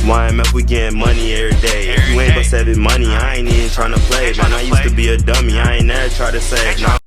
YMF, we getting money every day. If you ain't but saving money, I ain't even trying to play. Man, I used to be a dummy, I ain't never try to save. Now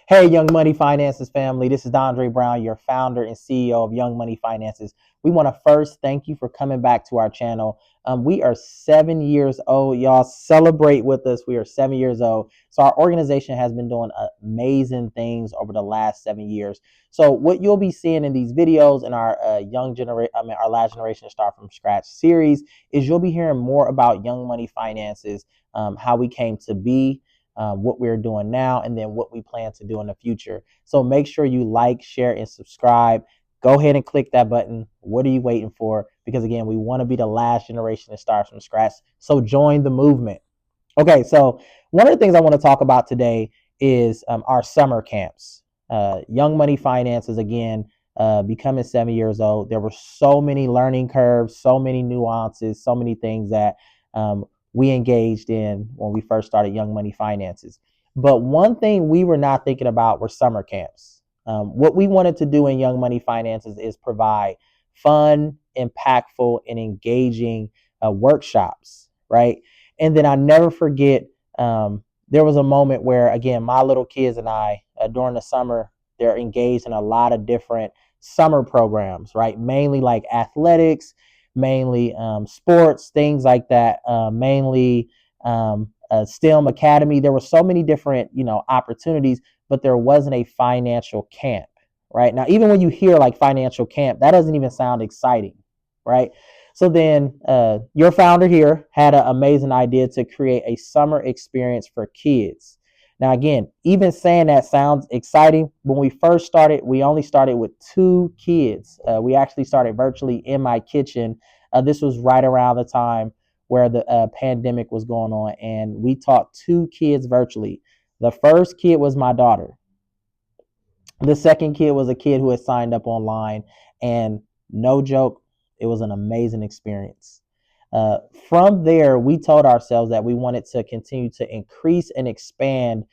Hey, Young Money Finances family, this is Dondre Brown, your founder and CEO of Young Money Finances. We want to first thank you for coming back to our channel. We are 7 years old. Y'all celebrate with us. We are 7 years old. So our organization has been doing amazing things over the last 7 years. So what you'll be seeing in these videos in our our Last Generation Start from Scratch series is you'll be hearing more about Young Money Finances, how we came to be, what we're doing now, and then what we plan to do in the future. So make sure you like, share, and subscribe. Go ahead and click that button. What are you waiting for? Because again, we want to be the last generation that starts from scratch. So join the movement. Okay, so one of the things I want to talk about today is our summer camps. Young Money Finances, again, becoming 7 years old. There were so many learning curves, so many nuances, so many things that we engaged in when we first started Young Money Finances. But one thing we were not thinking about were summer camps. What we wanted to do in Young Money Finances is provide fun, impactful, and engaging workshops, right? And then I never forget, there was a moment where, again, my little kids and I, during the summer, they're engaged in a lot of different summer programs, right? Mainly like athletics, mainly sports, things like that, mainly STEM Academy. There were so many different, opportunities, but there wasn't a financial camp, right? Now, even when you hear like financial camp, that doesn't even sound exciting, right? So then your founder here had an amazing idea to create a summer experience for kids. Now, again, even saying that sounds exciting. When we first started, we only started with 2 kids. We actually started virtually in my kitchen. This was right around the time where the pandemic was going on, and we taught 2 kids virtually. The first kid was my daughter. The second kid was a kid who had signed up online, and no joke, it was an amazing experience. From there, we told ourselves that we wanted to continue to increase and expand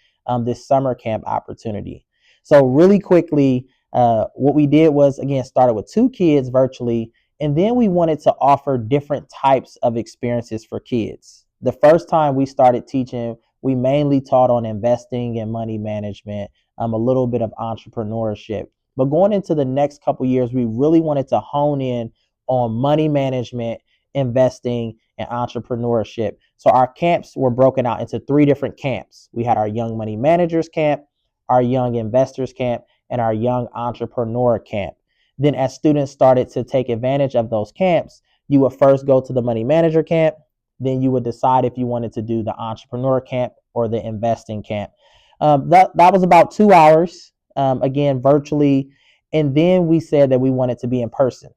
this summer camp opportunity. So really quickly, what we did was, again, started with 2 kids virtually, and then we wanted to offer different types of experiences for kids. The first time we started teaching, we mainly taught on investing and money management, a little bit of entrepreneurship. But going into the next couple years, we really wanted to hone in on money management, investing, and entrepreneurship. So our camps were broken out into 3 different camps. We had our Young Money Managers Camp, our Young Investors Camp, and our Young Entrepreneur Camp. Then as students started to take advantage of those camps, you would first go to the Money Manager Camp, then you would decide if you wanted to do the Entrepreneur Camp or the Investing Camp. That was about 2 hours, again, virtually. And then we said that we wanted to be in person,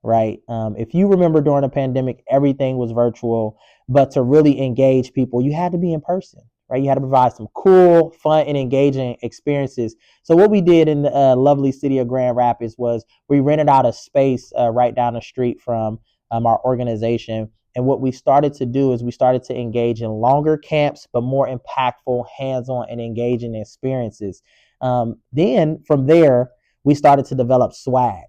right? If you remember during the pandemic, everything was virtual, but to really engage people, you had to be in person, right? You had to provide some cool, fun, and engaging experiences. So what we did in the lovely city of Grand Rapids was we rented out a space right down the street from our organization. And what we started to do is we started to engage in longer camps, but more impactful, hands-on, and engaging experiences. Then from there, we started to develop swag,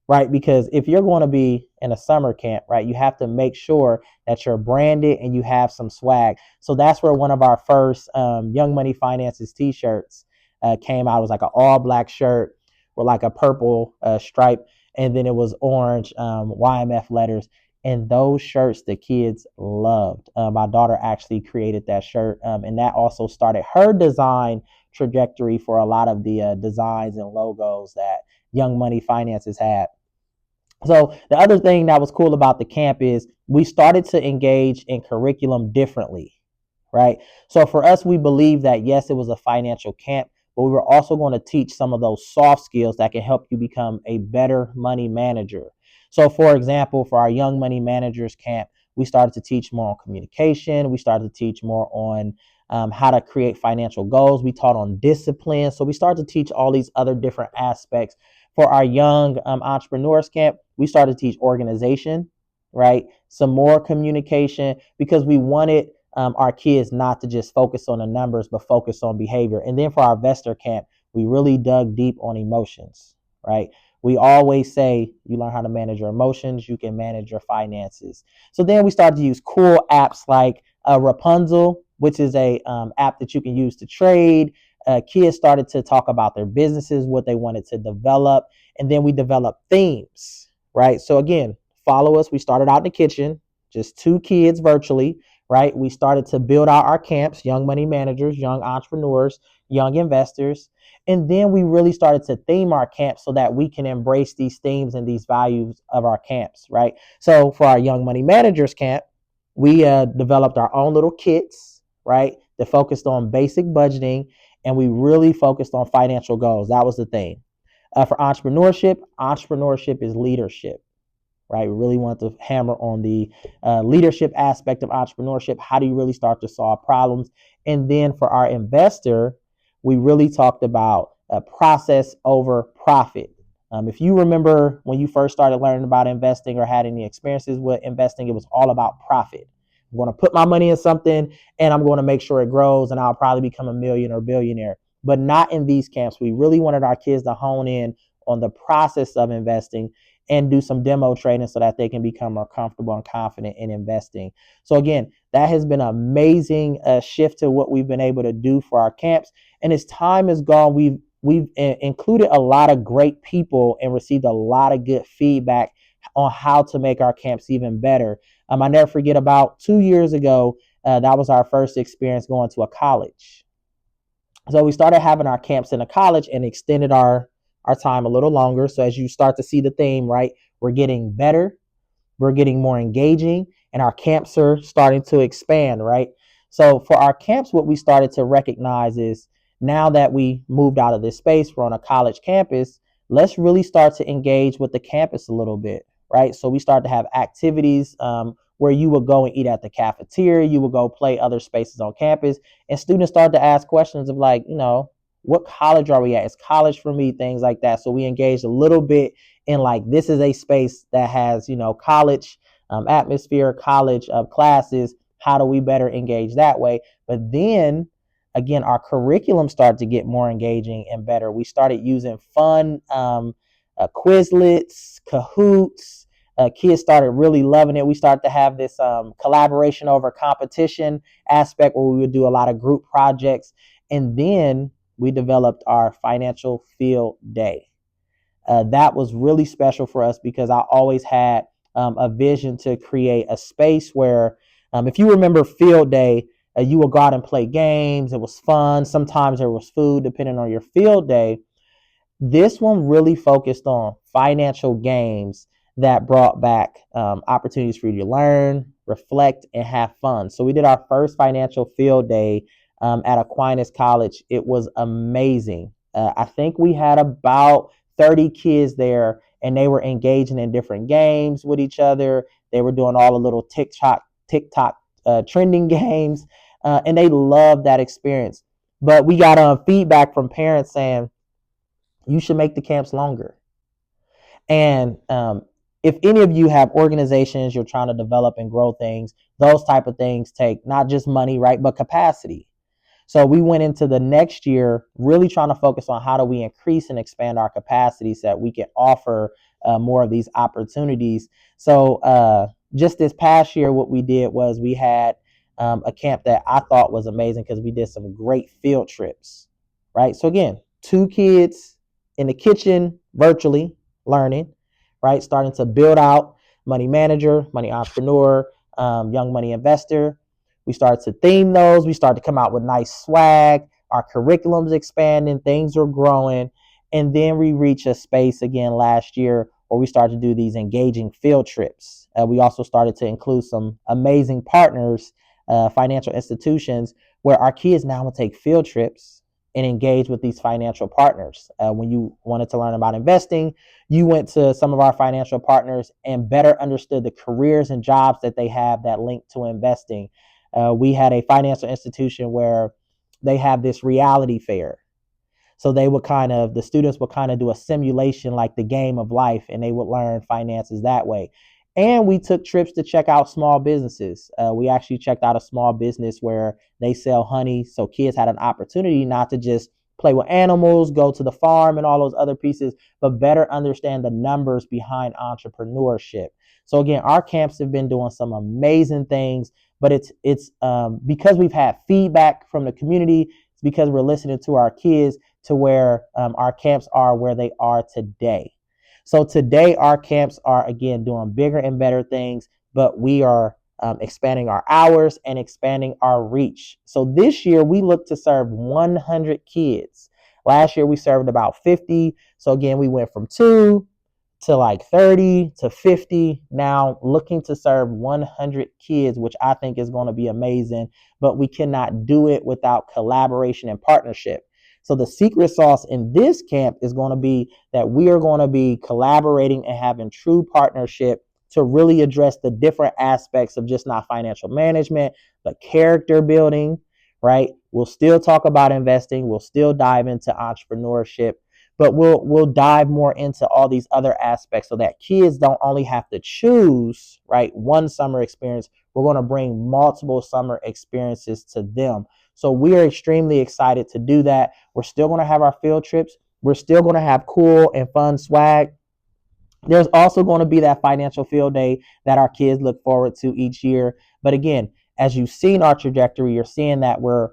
right? Because if you're going to be in a summer camp, right, you have to make sure that you're branded and you have some swag. So that's where one of our first Young Money Finances t-shirts came out. It was like an all black shirt with like a purple stripe, and then it was orange YMF letters. And those shirts the kids loved. My daughter actually created that shirt, and that also started her design trajectory for a lot of the designs and logos that Young Money Finances had. So the other thing that was cool about the camp is we started to engage in curriculum differently, right? So for us, we believe that, yes, it was a financial camp, but we were also going to teach some of those soft skills that can help you become a better money manager. So for example, for our Young Money Managers Camp, we started to teach more on communication. We started to teach more on how to create financial goals. We taught on discipline. So we started to teach all these other different aspects. For our Young Entrepreneurs Camp, we started to teach organization, right? Some more communication, because we wanted our kids not to just focus on the numbers, but focus on behavior. And then for our Investor Camp, we really dug deep on emotions, right? We always say you learn how to manage your emotions, you can manage your finances. So then we started to use cool apps like Rapunzel, which is a app that you can use to trade. Kids started to talk about their businesses, what they wanted to develop, and then we developed themes, right? So again, follow us. We started out in the kitchen, just 2 kids virtually, right? We started to build out our camps, young money managers, young entrepreneurs, young investors. And then we really started to theme our camps so that we can embrace these themes and these values of our camps, right? So for our young money managers camp, we developed our own little kits, right? That focused on basic budgeting, and we really focused on financial goals. That was the thing. For entrepreneurship, entrepreneurship is leadership, right? We really want to hammer on the leadership aspect of entrepreneurship. How do you really start to solve problems? And then for our investor, we really talked about process over profit. If you remember when you first started learning about investing or had any experiences with investing, it was all about profit. I'm going to put my money in something and I'm going to make sure it grows and I'll probably become a million or billionaire. But not in these camps. We really wanted our kids to hone in on the process of investing and do some demo trading so that they can become more comfortable and confident in investing. So again, that has been an amazing shift to what we've been able to do for our camps. And as time has gone, we've included a lot of great people and received a lot of good feedback on how to make our camps even better. I never forget about 2 years ago, that was our first experience going to a college. So we started having our camps in a college and extended our time a little longer. So as you start to see the theme, right, we're getting better, we're getting more engaging, and our camps are starting to expand, right? So for our camps, what we started to recognize is now that we moved out of this space, we're on a college campus, let's really start to engage with the campus a little bit, right? So we started to have activities where you would go and eat at the cafeteria, you would go play other spaces on campus, and students started to ask questions of like, what college are we at? Is college for me? Things like that. So we engaged a little bit in like, this is a space that has, college atmosphere, college classes. How do we better engage that way? But then again, our curriculum started to get more engaging and better. We started using fun Quizlets, Kahoots. Kids started really loving it. We started to have this collaboration over competition aspect where we would do a lot of group projects. And then we developed our financial field day. That was really special for us because I always had a vision to create a space where, if you remember field day, you would go out and play games. It was fun. Sometimes there was food depending on your field day. This one really focused on financial games that brought back opportunities for you to learn, reflect, and have fun. So we did our first financial field day at Aquinas College. It was amazing. I think we had about 30 kids there, and they were engaging in different games with each other. They were doing all the little TikTok trending games, and they loved that experience. But we got feedback from parents saying, you should make the camps longer. And if any of you have organizations, you're trying to develop and grow things, those type of things take not just money, right, but capacity. So we went into the next year really trying to focus on how do we increase and expand our capacity so that we can offer more of these opportunities. So just this past year, what we did was we had a camp that I thought was amazing because we did some great field trips, right? So again, 2 kids in the kitchen virtually learning, right? Starting to build out money manager, money entrepreneur, young money investor. We started to theme those. We started to come out with nice swag. Our curriculum's expanding. Things are growing. And then we reached a space again last year where we started to do these engaging field trips. We also started to include some amazing partners, financial institutions, where our kids now will take field trips and engage with these financial partners. When you wanted to learn about investing, you went to some of our financial partners and better understood the careers and jobs that they have that link to investing. We had a financial institution where they have this reality fair. So the students would kind of do a simulation like the game of life, and they would learn finances that way. And we took trips to check out small businesses. We actually checked out a small business where they sell honey. So kids had an opportunity not to just play with animals, go to the farm, and all those other pieces, but better understand the numbers behind entrepreneurship. So again, our camps have been doing some amazing things, but it's because we've had feedback from the community. It's because we're listening to our kids to where our camps are where they are today. So today our camps are again doing bigger and better things, but we are expanding our hours and expanding our reach. So this year we look to serve 100 kids. Last year we served about 50. So again, we went from 2 to like 30 to 50, now looking to serve 100 kids, which I think is going to be amazing, but we cannot do it without collaboration and partnership. So the secret sauce in this camp is going to be that we are going to be collaborating and having true partnership to really address the different aspects of just not financial management, but character building, right? We'll still talk about investing. We'll still dive into entrepreneurship, but we'll dive more into all these other aspects so that kids don't only have to choose, right, one summer experience. We're going to bring multiple summer experiences to them. So we are extremely excited to do that. We're still going to have our field trips. We're still going to have cool and fun swag. There's also going to be that financial field day that our kids look forward to each year. But again, as you've seen our trajectory, you're seeing that we're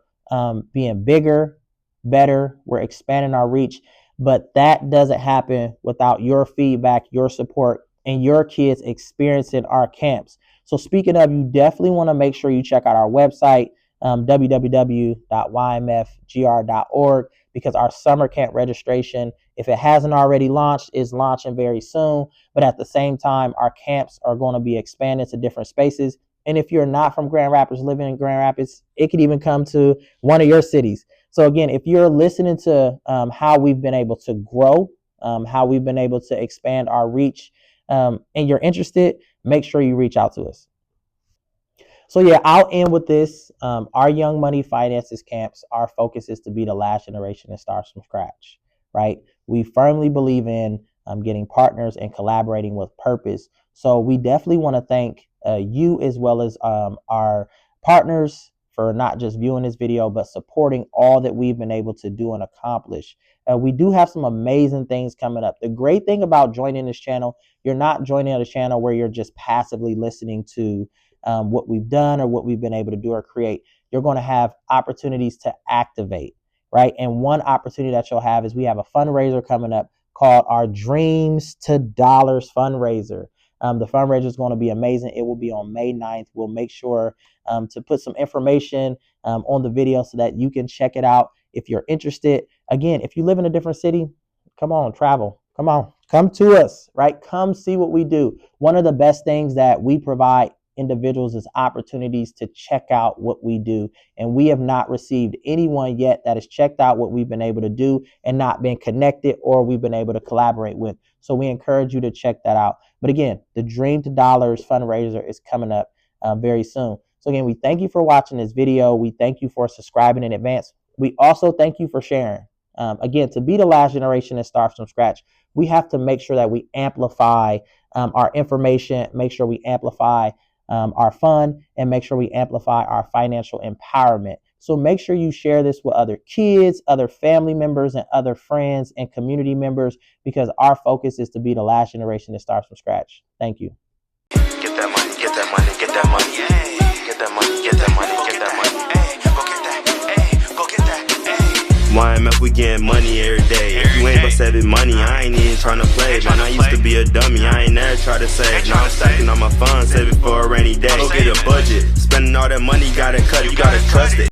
being bigger, better, we're expanding our reach. But that doesn't happen without your feedback, your support, and your kids experiencing our camps. So speaking of, you definitely want to make sure you check out our website, www.ymfgr.org, because our summer camp registration, if it hasn't already launched, is launching very soon. But at the same time, our camps are going to be expanded to different spaces. And if you're not from Grand Rapids, living in Grand Rapids, it could even come to one of your cities. So again, if you're listening to how we've been able to grow, how we've been able to expand our reach, and you're interested, make sure you reach out to us. So yeah, I'll end with this. Our Young Money Finances camps, our focus is to be the last generation that starts from scratch, right? We firmly believe in getting partners and collaborating with purpose. So we definitely want to thank you as well as our partners for not just viewing this video, but supporting all that we've been able to do and accomplish. We do have some amazing things coming up. The great thing about joining this channel, you're not joining a channel where you're just passively listening to what we've done or what we've been able to do or create. You're going to have opportunities to activate, right? And one opportunity that you'll have is we have a fundraiser coming up called our Dreams to Dollars fundraiser. The fundraiser is going to be amazing. It will be on May 9th. We'll make sure to put some information on the video so that you can check it out if you're interested. Again, if you live in a different city, come on, travel. Come on, come to us, right? Come see what we do. One of the best things that we provide individuals is opportunities to check out what we do. And we have not received anyone yet that has checked out what we've been able to do and not been connected or we've been able to collaborate with. So we encourage you to check that out. But again, the Dream to Dollars fundraiser is coming up very soon. So again, we thank you for watching this video. We thank you for subscribing in advance. We also thank you for sharing. Again, to be the last generation that starts from scratch, we have to make sure that we amplify our information, make sure we amplify our fun, and make sure we amplify our financial empowerment. So make sure you share this with other kids, other family members, and other friends and community members, because our focus is to be the last generation that starts from scratch. Thank you. Get that money, get that money, get that money, get that money, get that money, get that money, go get that, go get that. YMF, we getting money every day. If you ain't but saving money, I ain't even tryna play. Man, I used to be a dummy, I ain't never try to save. Now I'm stacking on my funds, saving for a rainy day. Go get a budget, spending all that money, gotta cut it, you gotta trust it.